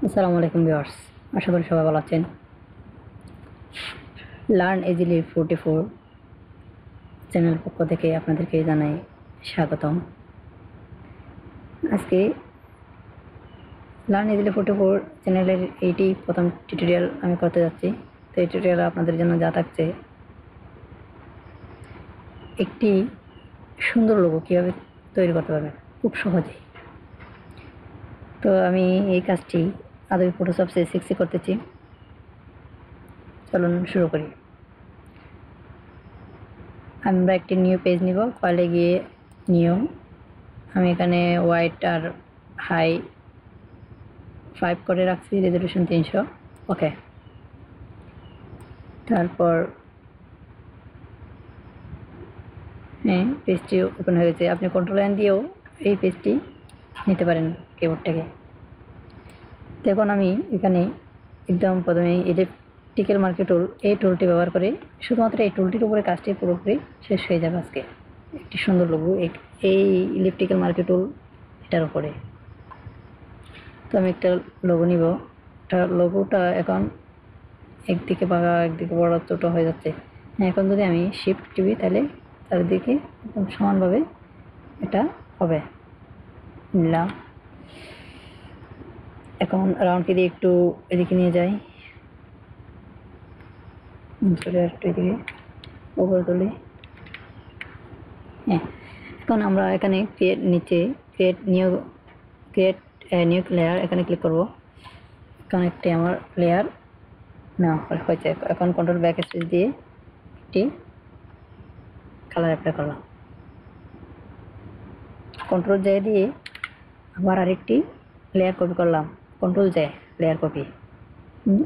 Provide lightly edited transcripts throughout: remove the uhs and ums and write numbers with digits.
আসসালামু আলাইকুম ভিউয়ার্স, আশা করি সবাই ভালো আছেন। লার্ন ইজিলি 44 চ্যানেল পক্ষ থেকে আপনাদেরকে জানাই স্বাগতম। আজকে লার্ন ইজিলি 44 চ্যানেলের এইটি প্রথম টিউটোরিয়াল আমি করতে যাচ্ছি। তো এই টিউটোরিয়ালে আপনাদের জন্য যা থাকছে, একটি সুন্দর লোগো কীভাবে তৈরি করতে পারবেন খুব সহজেই। তো আমি এই কাজটি আদবে ফটোশপ C6 করতেছি। চলুন শুরু করি। আমরা একটি নিউ পেজ নিব, ফাইলে গিয়ে নিউ, আমি এখানে হোয়াইট আর হাই 5 করে রাখছি, রেজলিউশন 300। ওকে, তারপর হ্যাঁ, পেজটি ওপেন হয়ে গেছে। আপনি কন্ট্রোল এন দিয়েও এই পেজটি নিতে পারেন কিবোর্ড থেকে। দেখুন আমি এখানে একদম প্রথমে ইলেকট্রিক্যাল মার্কেট টুল, এই টুলটি ব্যবহার করে শুধুমাত্র এই টুলটির উপরে কাজটি পুরোপুরি শেষ হয়ে যাবে। আজকে একটি সুন্দর লোগো এই ইলেকট্রিক্যাল মার্কেট টুল এটার উপরে। তো আমি একটা লোগো নিব। লোগোটা এখন একদিকে বাঁকা একদিকে বড় ছোটো হয়ে যাচ্ছে। এখন যদি আমি শিফট টিপি তাহলে চারিদিকে একদম সমানভাবে এটা হবে। নিলাম। এখন রাউন্ডকে দিয়ে একটু এদিকে নিয়ে যাই, একটু এদিকে উপরে তুলি। হ্যাঁ, এখন আমরা এখানে ক্রিয়েট নিউ লেয়ার এখানে ক্লিক করব। এখানে একটি আমার লেয়ার না হয়েছে। এখন কন্ট্রোল ব্যাক স্পেস দিয়ে একটি কালার অ্যাপ্লাই করলাম। কন্ট্রোল জে দিয়ে আবার আরেকটি লেয়ার কপি করলাম, কন্ট্রোল জে লেয়ার কপি।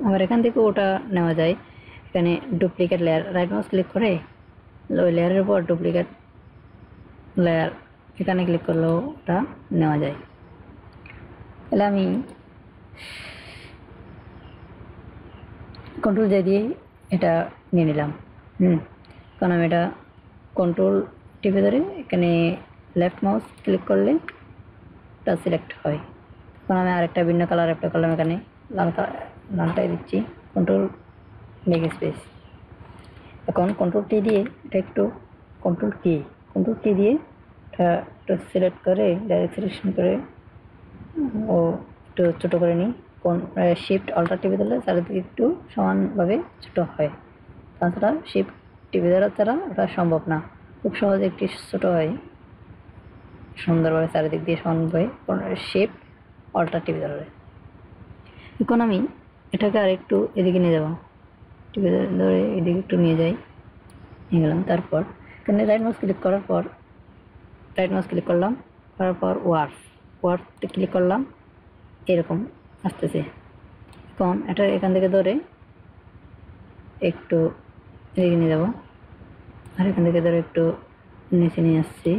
আবার এখান থেকে ওটা নেওয়া যায়। এখানে duplicate layer, right mouse click করে ওই লেয়ারের উপর ডুপ্লিকেট লেয়ার এখানে ক্লিক করলেও ওটা নেওয়া যায়। তাহলে আমি কন্ট্রোল জে দিয়ে এটা নিয়ে নিলাম। কারণ আমি এটা কন্ট্রোল টিপে ধরে এখানে লেফট মাউস ক্লিক করলে এটা সিলেক্ট হয়। এখন আমি আরেকটা ভিন্ন কালার অ্যাপ্লাই করলাম, এখানে লালটাই দিচ্ছি, কন্ট্রোল ব্যাক স্পেস। এখন কন্ট্রোল টি দিয়ে এটা একটু কন্ট্রোল কি দিয়ে এটা একটু সিলেক্ট করে ডাইরেক্ট সিলেকশন করে ও একটু ছোটো করে নিই। শিফট অল্টার টিপে দিলে চারিদিকে একটু সমানভাবে ছোটো হয়। তাছাড়া শিফট টিপে দেওয়া ছাড়া ওটা সম্ভব না, খুব সহজে একটি ছোটো হয় সুন্দরভাবে চারিদিক দিয়ে সমানভাবে। শিফট অল্টার টিপে ধরে এখন আমি এটাকে আর একটু এদিকে নিয়ে যাবো, টিপে ধরে এদিকে একটু নিয়ে গেলাম। তারপর এখানে রাইট মাউস ক্লিক করার পর করলাম, তারপর ওয়ার্ফে ক্লিক করলাম। এরকম আসতেছে। এখন এটা এখান থেকে ধরে একটু এদিকে নিয়ে যাবো, আর এখান থেকে ধরে একটু নিচে নিয়ে আসছি।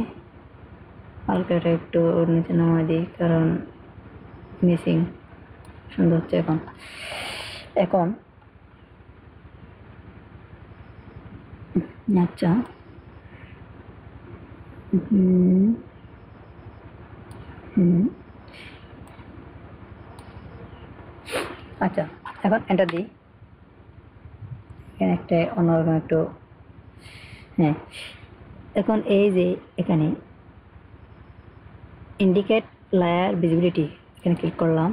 হালকা এটা একটু নিচে নামাই দিই, কারণ মিসিং সুন্দর হচ্ছে। এখন আচ্ছা, আচ্ছা, এখন এন্টার দিই। এখানে একটা অন্যরকম একটু, হ্যাঁ, এখন এই যে এখানে ইন্ডিকেট লেয়ার ভিজিবিলিটি এখানে ক্লিক করলাম,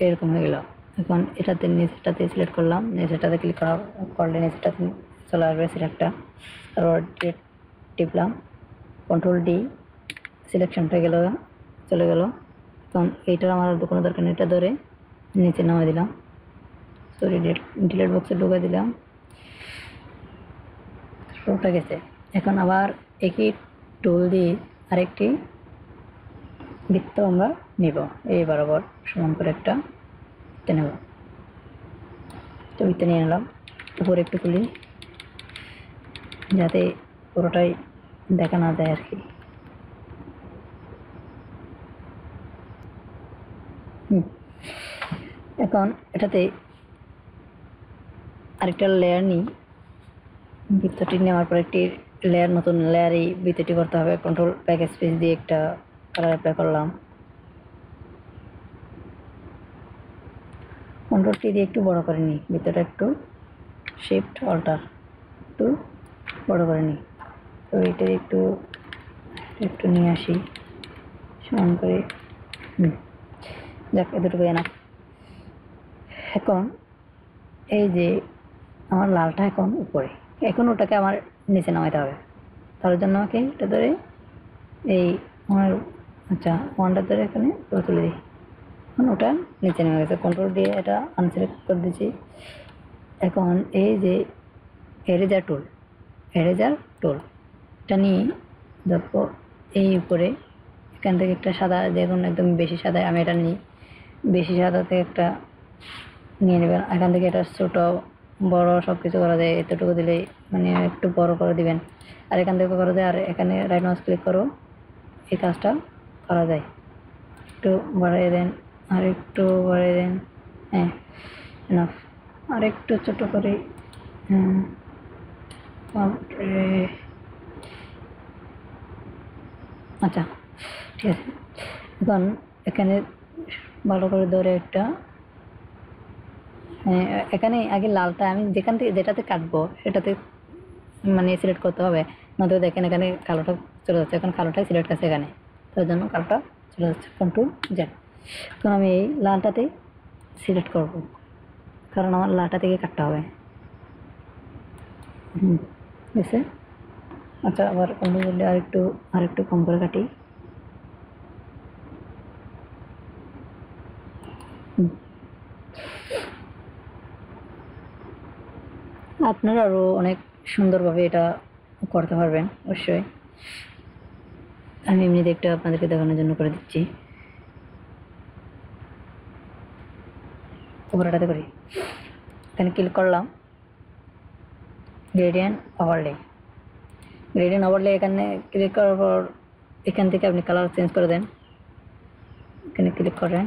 এরকম হয়ে গেল। এখন নিচেরটাতে সিলেক্ট করলাম, নিচেরটাতে ক্লিক করলে নিচেরটাতে চলে আসবে সিলেক্টটা। তারপর টিপলাম, কন্ট্রোল ডি, সিলেকশনটা চলে গেল। এখন এইটার আমার কোনো দরকার নেই, এটা ধরে নিচে নামাই দিলাম, সরি ডিলেট বক্সে ঢুকে দিলাম, ওটা গেছে। এখন আবার একই টুল দিয়ে আরেকটি বৃত্ত আমরা নিব, এই বরাবর সমান করে একটা বৃত্ত নেব। তো বৃত্ত নিয়ে নিলাম, উপরে একটু তুলি যাতে পুরোটাই দেখা না যায় আর কি। এখন এটাতে আরেকটা লেয়ার নিই, বৃত্তটি নেওয়ার পর একটি নতুন লেয়ার এই বৃত্তটি করতে হবে। কন্ট্রোল ব্যাক স্পেস দিয়ে একটা কালার অ্যাপ্লাই করলাম। কন্ট্রোল টি দিয়ে একটু বড় করে নিই, ভিতরে একটু শিফট অল্টার একটু বড় করে নিই। তো এটা একটু একটু নিয়ে আসি সমান করে। যাক, এতটুকু এনাফ। এখন এই যে আমার লালটা এখন উপরে, এখন ওটাকে আমার নিচে নামাইতে হবে। তার জন্য আমাকে এটা ধরে এই আমার আচ্ছা ওয়ানটা ধরে এখানে পুরো তুলে দিই। এখন ওটা নিচে নেমে গেছে, কন্ট্রোল দিয়ে এটা আনসিলেক্ট করে দিচ্ছি। এখন এই যে এরেজার টুল এটা নিয়ে দেখো এই উপরে এখান থেকে একটা সাদা, দেখুন একদম বেশি সাদা, আমি এটা নিই। বেশি সাদা থেকে একটা নিয়ে নেবেন। এখান থেকে এটা ছোটো বড় সব কিছু করা যায়, এতটুকু দিলেই মানে একটু বড় করে দিবেন। আর এখান থেকে করা যায়, আর এখানে রাইট মাউস ক্লিক করো, এই কাজটা করা যায়। একটু বাড়িয়ে দেন, আর একটু বাড়িয়ে দেন, হ্যাঁ এনাফ। আর একটু ছোট করে, আচ্ছা ঠিক আছে। এখন এখানে ভালো করে ধরে একটা, এখানে আগে লালটা আমি যেখান থেকে যেটাতে কাটবো সেটাতে মানে সিলেক্ট করতে হবে, নয়তো দেখেন এখানে কালোটা চলে যাচ্ছে। এখন কালোটাই সিলেক্ট আছে এখানে, তার জন্য কালোটা চলে যাচ্ছে, কন্ট্রোল জেড। এখন আমি এই লালটাতে সিলেক্ট করব, কারণ আমার লালটা থেকে কাটতে হবে। বুঝছে? আচ্ছা, আবার কন্ট্রোল জেড আরেকটু কম করে কাটি। আপনারা আরও অনেক সুন্দরভাবে এটা করতে পারবেন অবশ্যই। আমি এমনিতে একটা আপনাদেরকে দেখানোর জন্য করে দিচ্ছি। উপরেটাতে করি, এখানে ক্লিক করলাম, গ্রেডিয়েন্ট ওভারলে এখানে ক্লিক করার পর এখান থেকে আপনি কালার চেঞ্জ করে দেন। এখানে ক্লিক করেন,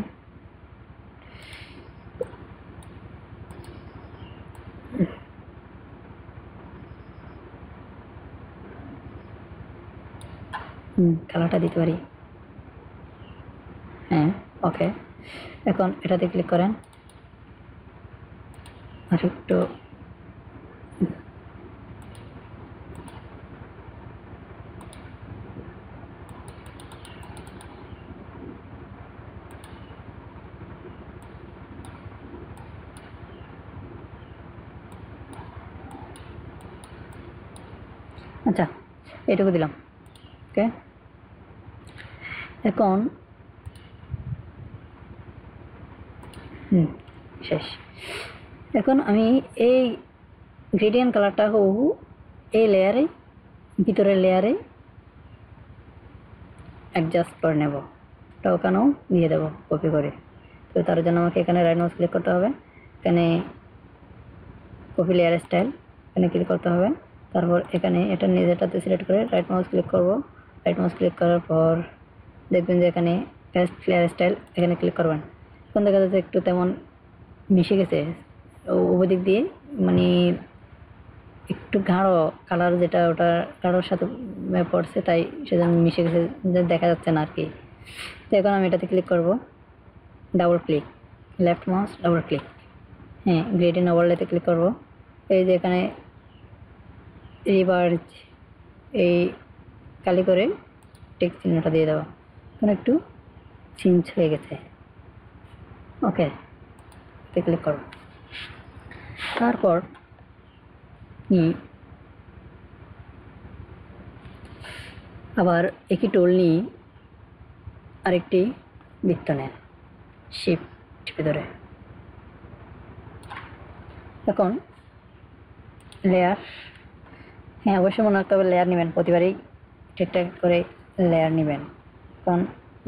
কালারটা দিতে পারি, হ্যাঁ ওকে। এখন এটাতে ক্লিক করেন, আর একটু আচ্ছা এটুকু দিলাম, ওকে। এখন শেষ। এখন আমি এই গ্রেডিয়েন্ট কালারটা এই লেয়ারে, ভিতরের লেয়ারে অ্যাডজাস্ট করে নেব, ওটা ওখানেও দিয়ে দেবো কপি করে। তো তার জন্য আমাকে এখানে রাইট মাউস ক্লিক করতে হবে, এখানে কপি লেয়ার স্টাইল, এখানে ক্লিক করতে হবে। তারপর এখানে এটা নিজেরটাতে সিলেক্ট করে রাইট মাউস ক্লিক করব। রাইট মাউস ক্লিক করার পর দেখবেন যে এখানে পেস্ট লেয়ার স্টাইল, এখানে ক্লিক করবেন। এখন দেখা যাচ্ছে একটু তেমন মিশে গেছে উভয় দিক দিয়ে, মানে একটু গাঢ় কালার, যেটা ওটা গাঢ়র সাথে পড়ছে, তাই সেজন্য মিশে গেছে, দেখা যাচ্ছে না আর কি। তো এখন আমি এটাতে ক্লিক করব, double click, left mouse double click, হ্যাঁ গ্রেডিয়েন্ট ওভারলেতে ক্লিক করব। এই যে এখানে রিভার্জ এই কালি করে টেক চিহ্নটা দিয়ে দেওয়া, এখন একটু চেঞ্জ হয়ে গেছে, ওকে ক্লিক করব। তারপর আবার একই টুল নিয়ে আরেকটি বৃত্ত নেন, শিফট টিপে ধরে। এখন লেয়ার, হ্যাঁ অবশ্যই মনে রাখতে হবে লেয়ার নেবেন, প্রতিবারই ঠিকঠাক করে লেয়ার নেবেন। এখন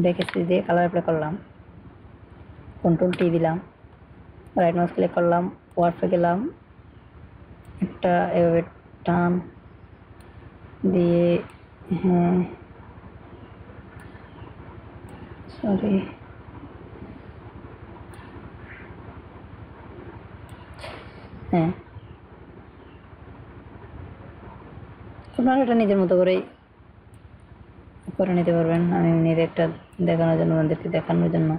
ব্যাকস্পেস দিয়ে কালার অ্যাপ্লাই করলাম, কন্ট্রোল টি দিলাম, রাইট মাউস ক্লিক করলাম, ওয়ার্ডে গেলাম, একটা এভাবে টান দিয়ে, হ্যাঁ সরি হ্যাঁ, আপনারা এটা নিজের মতো করেই করে নিতে পারবেন। আমি নিজে একটা দেখানোর জন্য, আপনাদেরকে দেখানোর জন্য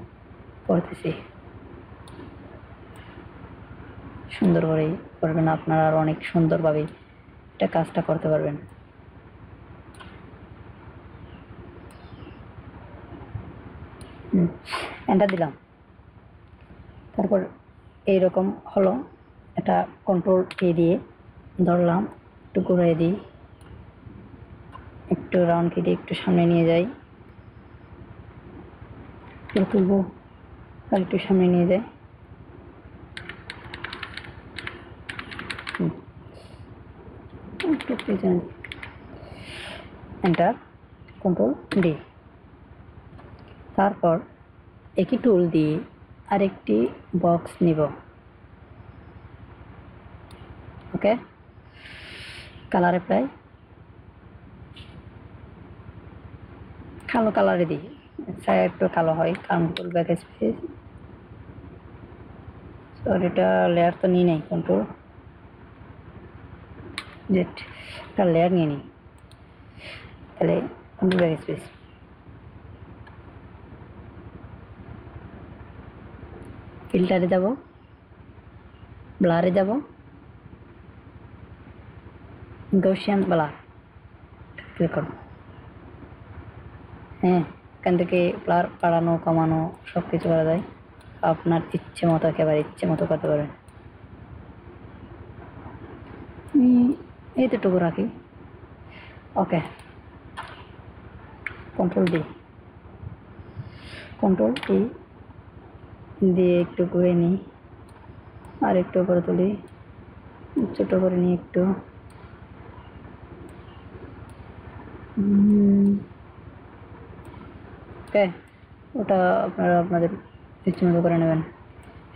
করতেছি। সুন্দর করেই করবেন, আপনারা আর অনেক সুন্দরভাবে এটা কাজটা করতে পারবেন। এন্টার দিলাম, তারপর এইরকম হলো। এটা কন্ট্রোল এ দিয়ে ধরলাম, একটু ঘুরিয়ে দিই, একটু রাউন্ড কি দিয়ে একটু সামনে নিয়ে যাই, তুলবো আর একটু সামনে নিয়ে যাই, একটু পিছনে এন্টার, কন্ট্রোল ডি। তারপর একই টুল দিয়ে আরেকটি বক্স নিব। ওকে, কালার অ্যাপ্লাই, কালো কালারে দিই, চাই একটু কালো হয় কারণ ফুল ব্যাক স্পেস। সরি, এটা লেয়ার তো নিই নাই, কন্ট্রোল জেড, একটা লেয়ার নিয়ে নিই, তাহলে কন্ট্রোল ব্যাক স্পেস। ফিল্টারে যাব, ব্লারে যাব, গৌসিয়ান ব্লার ক্লিক করব। হ্যাঁ, এখান থেকে ব্লার বাড়ানো কমানো সব কিছু করা যায়, আপনার ইচ্ছে মতো, একেবারে ইচ্ছে মতো করতে পারেন। এইটুকু রাখি। ওকে, কন্ট্রোল ডি, কন্ট্রোল ডি দিয়ে একটু ঘুরে নিই, আর একটু করে তুলি, ছোটো করে নিই একটু। ওকে, ওটা আপনারা আপনাদের ইচ্ছে মতো করে নেবেন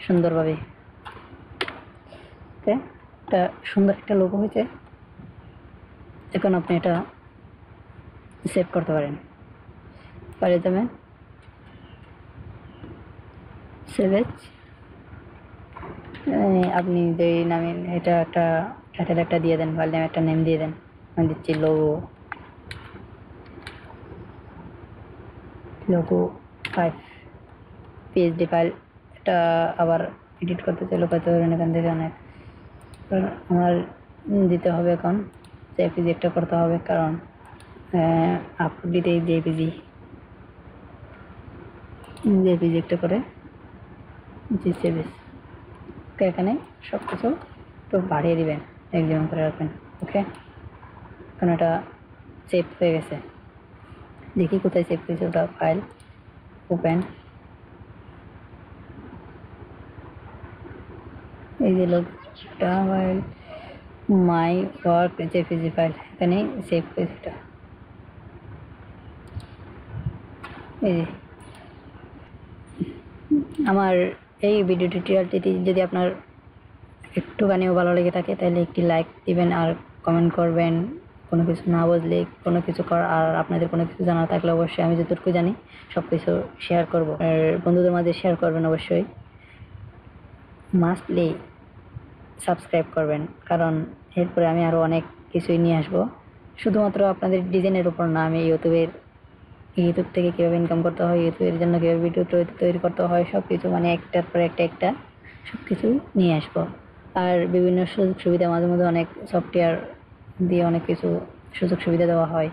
সুন্দরভাবে। ওকে, এটা সুন্দর একটা লোগো হয়েছে। এখন আপনি এটা সেভ করতে পারেন। পারে যাবেন, সেভ এজ, আপনি যেই নামে এটা একটা টাইটেল একটা দিয়ে দেন, ফাইল নেম একটা নেম দিয়ে দেন। আমি দিচ্ছি লোগো 5 পিএইচডি ফাইল। এটা আবার এডিট করতে চাইলে করতে পারবেন এখান থেকে অনেক। আমার দিতে হবে এখন জেপিজি একটা করতে হবে, কারণ আপলোড দিতে জেপিজি একটা করে জি সেভিস। ওকে, এখানে সব কিছু একটু বাড়িয়ে দিবেন, একজন করে রাখবেন। ওকে, এখন এটা সেভ হয়ে গেছে। দেখি কোথায় সেভ হয়েছে ওটা, ফাইল ওপেন, এই যে লোকটা file my work JPG file, এখানে সেভ হয়েছে এটা। এই যে আমার এই ভিডিও টিউটোরিয়ালটি যদি আপনার একটুখানিও ভালো লেগে থাকে তাহলে একটি লাইক দিবেন আর কমেন্ট করবেন। কোনো কিছু না বুঝলে, কোনো কিছু আর আপনাদের কোনো কিছু জানা থাকলে অবশ্যই আমি যতটুকু জানি সব কিছু শেয়ার করবো, আর বন্ধুদের মাঝে শেয়ার করবেন অবশ্যই। মাস্টলি সাবস্ক্রাইব করবেন, কারণ এরপরে আমি আরও অনেক কিছুই নিয়ে আসবো, শুধুমাত্র আপনাদের ডিজাইনের উপর না। আমি ইউটিউব থেকে কীভাবে ইনকাম করতে হয়, ইউটিউবের জন্য কীভাবে ভিডিও তৈরি করতে হয়, সব কিছু মানে একটার পর একটা সব কিছু নিয়ে আসবো। আর বিভিন্ন সুযোগ সুবিধা, মাঝে মধ্যে অনেক সফটওয়্যার দিয়ে অনেক কিছু সুযোগ সুবিধা দেওয়া হয়,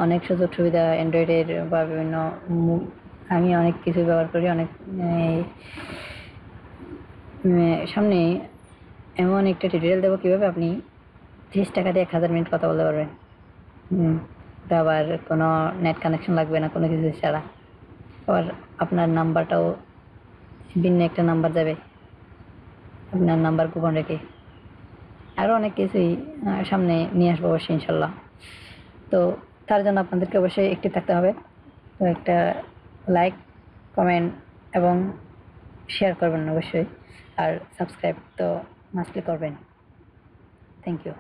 অনেক সুযোগ সুবিধা অ্যান্ড্রয়েডের বা বিভিন্ন, আমি অনেক কিছু ব্যবহার করি। অনেক সামনে এমন একটা টিউটোরিয়াল দেবো কীভাবে আপনি 30 টাকা দিয়ে 1000 মিনিট কথা বলতে পারবেন। আবার কোনো নেট কানেকশন লাগবে না, কোনো কিছু ছাড়া। আবার আপনার নাম্বারটাও ভিন্ন একটা নাম্বার যাবে, আপনার নাম্বার গোপন রেখে। আরও অনেক কিছুই সামনে নিয়ে আসবো অবশ্যই ইনশাল্লাহ। তো তার জন্য আপনাদেরকে অবশ্যই অ্যাক্টিভ থাকতে হবে। তো একটা লাইক, কমেন্ট এবং শেয়ার করবেন অবশ্যই, আর সাবস্ক্রাইব তো মাস্টলি করবেন। Thank you.